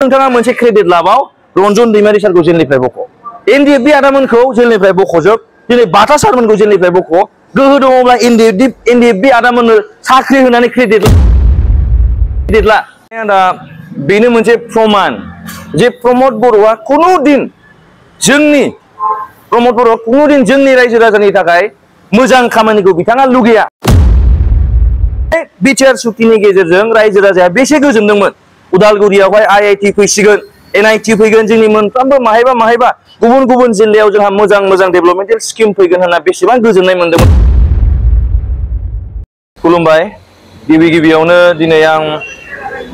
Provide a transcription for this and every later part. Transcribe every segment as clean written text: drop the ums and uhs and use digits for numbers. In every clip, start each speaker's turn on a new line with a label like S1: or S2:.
S1: नोंथाङा मोनसे क्रेडिट लाबाव रन्जन दैमारि सारखौ जेलनिफ्राय बख' एनडिएफबि आदामोनखौ जेलनिफ्राय बख'जोब दिनै बाथा सारमोनखौ जेलनिफ्राय बख' गोहो दङब्ला एनडिएफबि आदामोननो साख्रि होनानै क्रेडिट ला दा बेनो मोनसे प्रमान जे प्रमद बर'आ खुनुदिन जोंनि रायजो राजानि थाखाय मोजां खामानिखौ बिथाङा लुगैया बिटिआर सुक्तिनि गेजेरजों रायजो राजाया बेसे गोजोनदोंमोन उदालगुरियावहाय आईआईटी फैसिगोन एनआईटी फैगोन जोंनि मोनफ्रोमबो माहायबा गुबुन गुबुन जिल्लायाव जोंहा मोजां डेभेलपमेन्टेल स्किम फैगोन होनना बेसेबां गोजोननाय मोन्दोंमोन खुलुमबाय गिबियावनो दिनै आं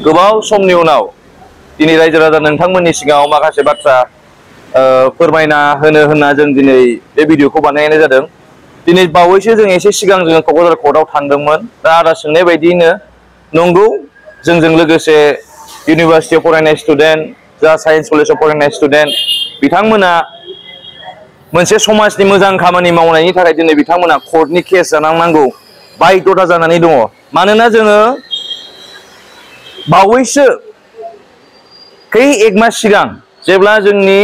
S1: गोबाव समनि उनाव दिनै रायजो राजा नोंथांमोननि सिगाङाव माखासे बाथ्रा फोरमायना होनो होनना जों दिनै बे भिडिअखौ बानायनाय जादों दिनै बावैसो जों एसे सिगां जों क'क्राझार कर्टआव थांदोंमोन दा आदा सोंनाय बायदियैनो नंगौ जोंजों लोगोसे इउनिभार्सिटियाव फरायनाय स्टुडेन्ट जा साइन्स कलेजाव फरायनाय स्टुडेन्ट बिथांमोना मोनसे समाजनि मोजां खामानि मावनायनि थाखाय दिनै बिथांमोना कर्टनि केस जानांनांगौ बायध'था जानानै दङ मानोना जोङो बावैसो एक मास सिगां जेब्ला जोंनि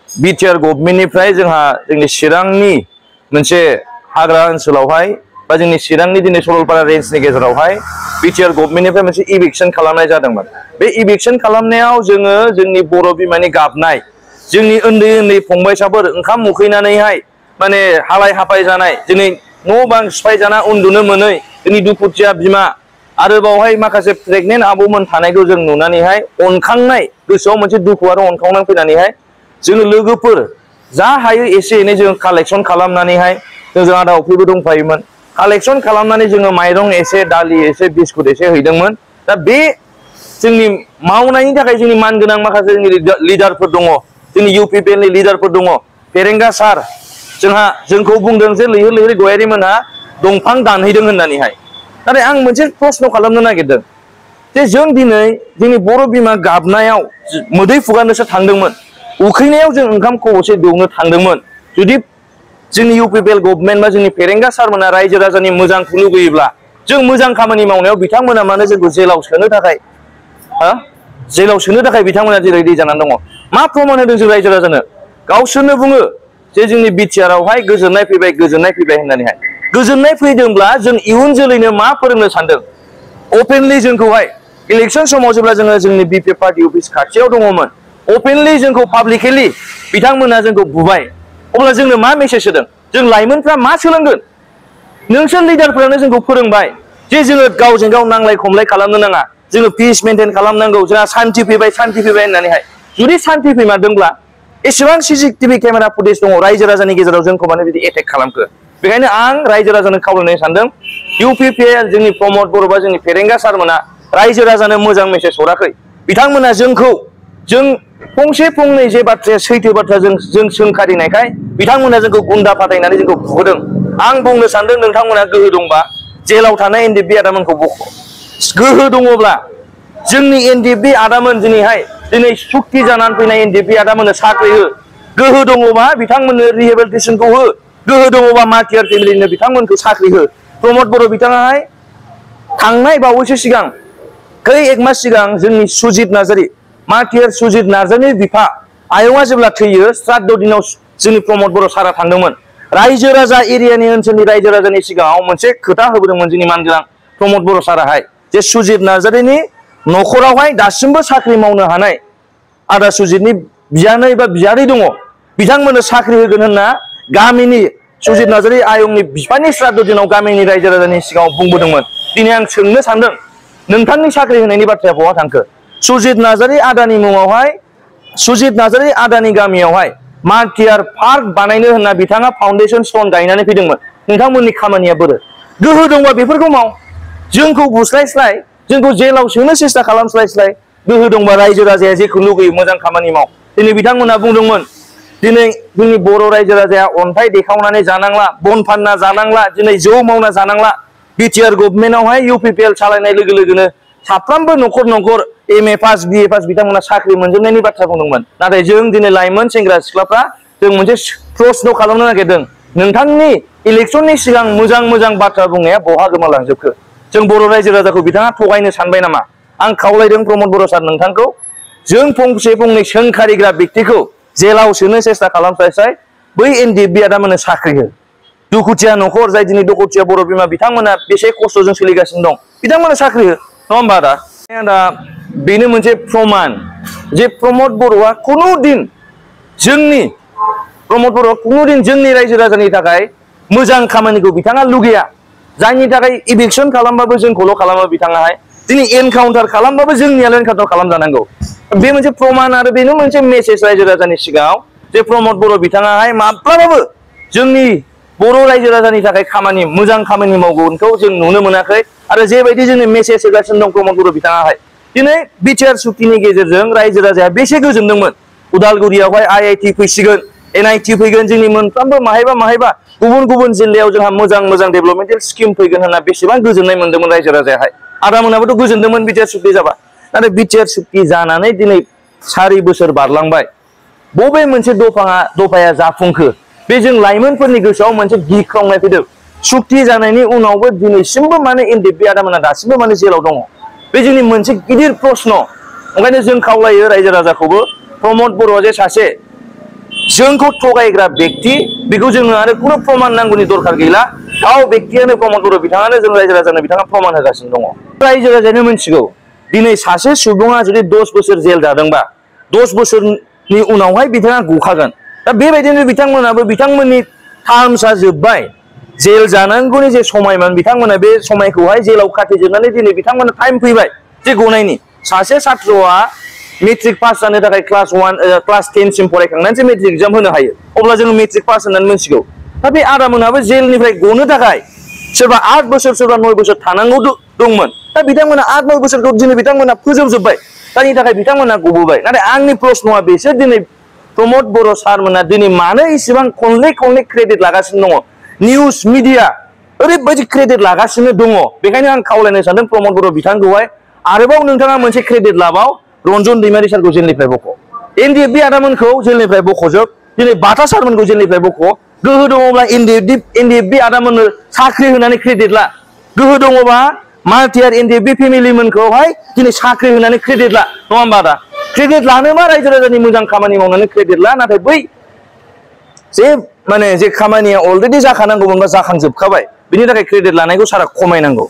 S1: बिटिआर गभर्नमेन्टनिफ्राय जोंहा जोंनि चिरांनि मोनसे हाग्रा ओनसोलावहाय बा जोंनि चिरांनि दिनै सरलपारा रेन्जनि गेजेरावहाय बिटिआर गभर्नमेन्टनिफ्राय मोनसे इभिक्सन खालामनाय जादोंमोन बे इभिक्सन खालामनायाव जोङो जोंनि बर' बिमानि गाबनाय जोंनि उन्दै फंबायसाफोर ओंखाम उखैनानैहाय माने हालाय हाफाय जानाय दिनै न' बां सिफाय जाना उन्दुनो मोनै जोंनि दुखुथिया बिमा आरो बावहाय माखासे प्रेगनेन्ट आब'मोन थानायखौ जों नुनानैहाय अनखांनाय गोसोआव मोनसे दुखु आरो अनखांनाय फैनानैहाय जोङो लोगोफोर जा हायो एसे एनै जों कालेक्सन खालामनानैहाय जोंजों आदा अफिबो दंफायोमोन कालेक्सन खालामनानै जोङो माइरं एसे दालि एसे बिस्कुट एसे हैदोंमोन दा बे जोंनि मावनायनि थाखाय जोंनि मानगोनां माखासे जोंनि लिडारफोर दङ जोंनि इउपिपिएलनि लिडारफोर दङ फेरेंगा सार जोंखौ बुंदों जे लैहोर लैहोर गयारि मोनहा दंफां दानहैदों होननानैहाय नाथाय आं मोनसे प्रश्न खालामनो नागिरदों जे जों दिनै जोंनि बर' बिमा गाबनायाव मोदै फुगारनोसो थांदोंमोन उखैनायाव जों ओंखाम खबसे दौनो थांदोंमोन जुदि जोंनि इउपिपिएल गभर्नमेन्ट बा जोंनि फेरेंगा सारमोना रायजो राजानि मोजांखौ लुगैयोब्ला जों मोजां खामानि मावनायाव बिथांमोना मानो जोंखौ जेलाव सोनो थाखाय बिथांमोना रेडि जानानै दङ मा प्रमान होदों जों रायजो राजानो गावसोरनो बुङो जे जोंनि बिटिआरआवहाय गोजोननाय फैबाय होननानैहाय गोजोननाय फैदोंब्ला जों इयुन जोलैनो मा फोरोंनो सानदों अपेनलि जोंखौहाय इलेक्शन समाव जेब्ला जोङो जोंनि बिपिएफ पार्टी अफिस खाथियाव दङमोन अपेनलि जोंखौ पाब्लिकेलि बिथांमोना जोंखौ बुबाय अब्ला जोंनो मा मेसेज होदों जों लाइमोनफ्रा मा सोलोंगोन नोंसोर लिडारफोरानो जोंखौ फोरोंबाय जे जोङो गावजों गाव नांलाय खमलाय खालामनो नाङा जोङो पिस मेनटेन खालामनांगौ जोंहा सान्थि फैबाय होननानैहाय जुदि सान्थि फैमारदोंब्ला एसेबां सीसीटीवी केमेरा फुटेज दङ रायजो राजानि गेजेराव जोंखौ माने बिदि एटेक खालामखो बेखायनो आं रायजो राजानो खावलायनो सानदों इउपिपिएल जोंनि प्रमद बर' बा जोंनि फेरेंगा सारमोना रायजो राजानो मोजां मेसेज हराखै बिथांमोना जों फंसे फंनै जे बाथ्राया सैथो बाथ्रा जों सोंखारिनायखाय बिथांमोना जोंखौ गुन्दा फाथायनानै जोंखौ बुहोदों आं बुंनो सानदों नोंथांमोना गोहो दंबा जेलाव थानाय एनडिएफबि आदामोनखौ बख' गोहो दङब्ला जोंनि एनडिएफबि आदामोन दिनै सुक्ति जानानै फैनाय एनडिएफबि आदामोननो साख्रि हो गोहो दङबा बिथांमोननो रिहेबिलिटेसनखौ हो गोहो दङबा मार्टियार फेमिलिनो बिथांमोनखौ साख्रि हो प्रमद बर' बिथाङाहाय थांनाय बावैसो सिगां एक मास सिगां जोंनि सुजित नार्जारी मार्टियार सुजित नार्जारीनि बिफा आयंआ जेब्ला थैयो श्राद्ध दिनाव जोंनि प्रमद बर' सारा थांदोंमोन रायजो राजा एरियानि ओनसोलनि रायजो राजानि सिगाङाव मोनसे खोथा होबोदोंमोन जोंनि मानगोनां प्रमद बर' साराहाय जे सुजित नार्जारीनि न'खरावहाय दासिमबो साख्रि मावनो हानाय आदा सुजितनि बियानै बा बियादै दङ बिथांमोननो साख्रि होगोन होनना गामिनि सुजित नार्जारी आयंनि बिफानि श्राद्ध दिनाव गामिनि रायजो राजानि सिगाङाव बुंबोदोंमोन दिनै आं सोंनो सानदों नोंथांनि साख्रि होनायनि बाथ्राया बहा थांखो सुजित नार्जारी आदानि मुङावहाय सुजित नार्जारी आदानि गामियावहाय मार्टियार पार्क बानायनो होनना बिथाङा फाउन्डेसन स्टोन गायनानै फैदोंमोन नोंथांमोननि खामानिया बोरो गोहो दंबा बेफोरखौ माव जोंखौ बुस्लायस्लाय जोंखौ जेलाव सोनो सेस्था खालामस्लायस्लाय गोहो दंबा रायजो राजाया जेखौ लुगैयो मोजां खामानि माव दिनै बिथांमोना बुंदोंमोन दिनै जोंनि बर' रायजो राजाया अन्थाइ देखावनानै जानांला बन फानना जानांला दिनै जौ मावना जानांला बिटिआर गभर्नमेन्टआवहाय इउपिपिएल सालायनाय लोगो लोगोनो साफ्रोमबो न'खर एमए पास बिए पास बिथांमोना साख्रि मोनजोबनायनि बाथ्रा बुंदोंमोन नाथाय जों दिनै लाइमोन सेंग्रा सिख्लाफ्रा जों मोनसे प्रश्न खालामनो नागिरदों नोंथांनि इलेक्शननि सिगां मोजां बाथ्रा बुंनाया बहा गोमालांजोबखो जों बर' रायजो राजाखौ बिथाङा थगायनो सानबाय नामा आं खावलायदों प्रमद बर' सार नोंथांखौ जों फंसे फंनै सोंखारिग्रा व्यक्तिखौ जेलाव सोनो सेस्था खालामस्लायस्लाय बै एनडिएफबि आदामोननो साख्रि हो दुखुथिया न'खर जाय दिनै दुखुथिया बर' बिमा बिथांमोना बेसे खस्थ'जों सोलिगासिनो दं बिथांमोना साख्रि हो नङा होमबा आदा दा बेनो मोनसे प्रमान जे प्रमद बर'आ खुनुदिन जोंनि प्रमद बर'आ खुनुदिन जोंनि रायजो राजानि थाखाय मोजां खामानिखौ बिथाङा लुगैया जायनि थाखाय इभिक्सन खालामबाबो जोंखौल' खालामो बिथाङाहाय दिनै एनकाउन्टार खालामबाबो जोंनियाल' एनकाउन्टार खालामजानांगौ बे मोनसे प्रमान आरो बेनो मोनसे मेसेज रायजो राजानि सिगाङाव जे प्रमद बर' बिथाङाहाय माब्लाबाबो जोंनि बर' रायजो राजानि थाखाय खामानि मोजां खामानि मावगोनखौ जों नुनो मोनाखै आरो जेबायदि जोंनो मेसेज होगासिनो दं प्रमद बर' बिथाङाहाय दिनै बिटिआर सुक्तिनि गेजेरजों रायजो राजाया बेसे गोजोनदोंमोन उदालगुरियावहाय आईआईटि फैसिगोन एनआईटि फैगोन जोंनि मोनफ्रोमबो माहायबा गुबुन गुबुन जिल्लायाव जोंहा मोजां डेभेलपमेन्टेल स्किम फैगोन होनना बेसेबां गोजोननाय मोन्दोंमोन रायजो राजायाहाय आदामोनाबोथ' गोजोनदोंमोन बिटिआर सुक्ति जाबा नाथाय बिटिआर सुक्ति जानानै दिनै 4 बोसोर बारलांबाय बबे मोनसे दफाया जाफुंखो बे जों लाइमोनफोरनि गोसोआव मोनसे गिख्रंनाय फैदों सुक्ति जानायनि उनावबो दिनैसिमबो माने एनडिएफबि आदामोना दासिमबो माने जेलाव दङ बे जोंनि मोनसे गिदिर प्रश्न ओंखायनो जों खावलायो रायजो राजाखौबो प्रमद बर'आ जे सासे जोंखौ थगायग्रा व्यक्ति बेखौ जोङो आरो खुनु प्रमान नांगौनि दरखार गैला गाव व्यक्तियानो प्रमद बर' बिथाङानो जों रायजो राजानो बिथाङा प्रमान होगासिनो दङ रायजो राजायानो मिथिगौ दिनै सासे सुबुङा जुदि 10 बोसोर जेल जादोंबा 10 बोसोरनि उनावहाय बिथाङा गखागोन दा बेबायदिनो बिथांमोनाबो बिथांमोननि टार्मसा जोब्बाय जेल जानांगौनि जे समायमोन बिथांमोना बे समायखौहाय जेलाव खाथेजोबनानै दिनै बिथांमोना टाइम फैबाय जे गनायनि सासे छात्रआ मेट्रिक पास जानो थाखाय क्लास 10 सिम फरायखांनानैसो मेट्रिक एग्जाम होनो हायो अब्ला जों मेट्रिक पास होननानै मिथिगौ दा बे आदामोनाबो जेलनिफ्राय गनो थाखाय सोरबा 8 बोसोर सोरबा 9 बोसोर थानांगौ दंमोन दा बिथांमोना 8-9 बोसोरखौ दिनै बिथांमोना फोजोबजोब्बाय जायनि थाखाय बिथांमोना गबोबाय नाथाय आंनि प्रश्नआ बेसो दिनै प्रमद बर' सारमोना दिनै मानो इसेबां खनले क्रेडिट लागासिनो दङ निउस मिडिया ओरैबायदि क्रेडिट लागासिनो दङ बेखायनो आं खावलायनो सानदों प्रमद बर' बिथांखौहाय आरोबाव नोंथाङा मोनसे क्रेडिट लाबाव रन्जन दैमारि सारखौ जेलनिफ्राय बख' एनडिएफबि आदामोनखौ जेलनिफ्राय बख'जोब दिनै बाथा सारमोनखौ जेलनिफ्राय बख' गोहो दङब्ला एनडिएफबि आदामोननो साख्रि होनानै क्रेडिट ला गोहो दङबा माल्टियार एनडिएफबि फेमिलिमोनखौहाय दिनै साख्रि होनानै क्रेडिट ला नङा होमबा आदा क्रेडिट लानोबा रायजो राजानि मोजां खामानि मावनानै क्रेडिट ला नाथाय बै जे खामानिया अलरेडि जाखानांगौमोनबा जाखांजोबखाबाय बिनि थाखाय क्रेडिट लानायखौ सारा खमायनांगौ